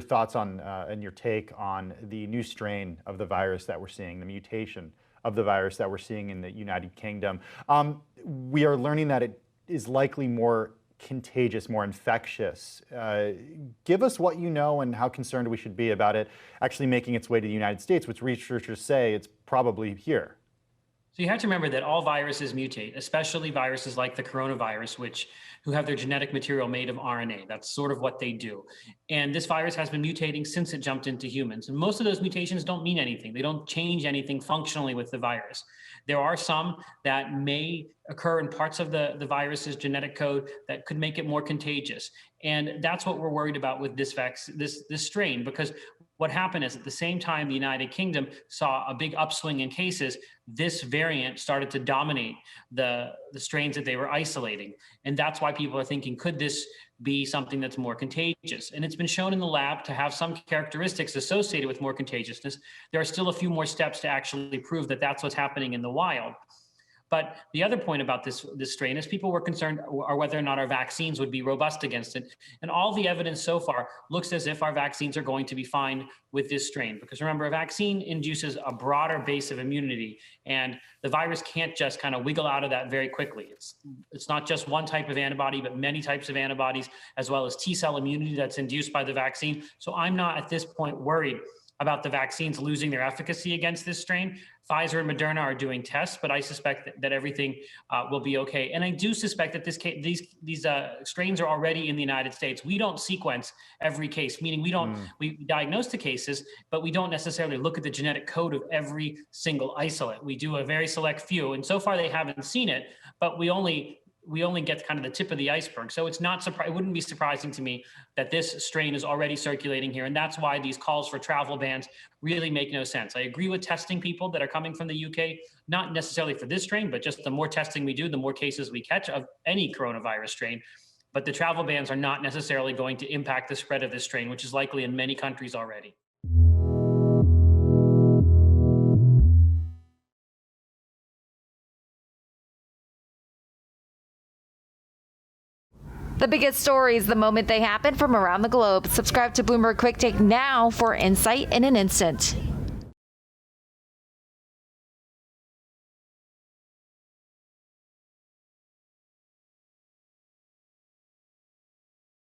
thoughts on and your take on the new strain of the virus that we're seeing, the mutation of the virus that we're seeing in the United Kingdom. We are learning that it is likely more contagious, more infectious. Give us what you know and how concerned we should be about it actually making its way to the United States, which researchers say it's probably here. So you have to remember that all viruses mutate, especially viruses like the coronavirus, who have their genetic material made of RNA. That's sort of what they do. And this virus has been mutating since it jumped into humans. And most of those mutations don't mean anything. They don't change anything functionally with the virus. There are some that may occur in parts of the virus's genetic code that could make it more contagious. And that's what we're worried about with this strain, because what happened is at the same time the United Kingdom saw a big upswing in cases, this variant started to dominate the strains that they were isolating. And that's why people are thinking, could this be something that's more contagious? And it's been shown in the lab to have some characteristics associated with more contagiousness. There are still a few more steps to actually prove that that's what's happening in the wild. But the other point about this strain is people were concerned or whether or not our vaccines would be robust against it. And all the evidence so far looks as if our vaccines are going to be fine with this strain. Because remember, a vaccine induces a broader base of immunity, and the virus can't just kind of wiggle out of that very quickly. It's not just one type of antibody, but many types of antibodies, as well as T-cell immunity that's induced by the vaccine. So I'm not at this point worried about the vaccines losing their efficacy against this strain. Pfizer and Moderna are doing tests, but I suspect that everything will be okay. And I do suspect that these strains are already in the United States. We don't sequence every case, meaning we diagnose the cases, but we don't necessarily look at the genetic code of every single isolate. We do a very select few, and so far they haven't seen it, but we only get kind of the tip of the iceberg. So it wouldn't be surprising to me that this strain is already circulating here. And that's why these calls for travel bans really make no sense. I agree with testing people that are coming from the UK, not necessarily for this strain, but just the more testing we do, the more cases we catch of any coronavirus strain. But the travel bans are not necessarily going to impact the spread of this strain, which is likely in many countries already. The biggest stories the moment they happen from around the globe. Subscribe to Bloomberg Quicktake now for insight in an instant.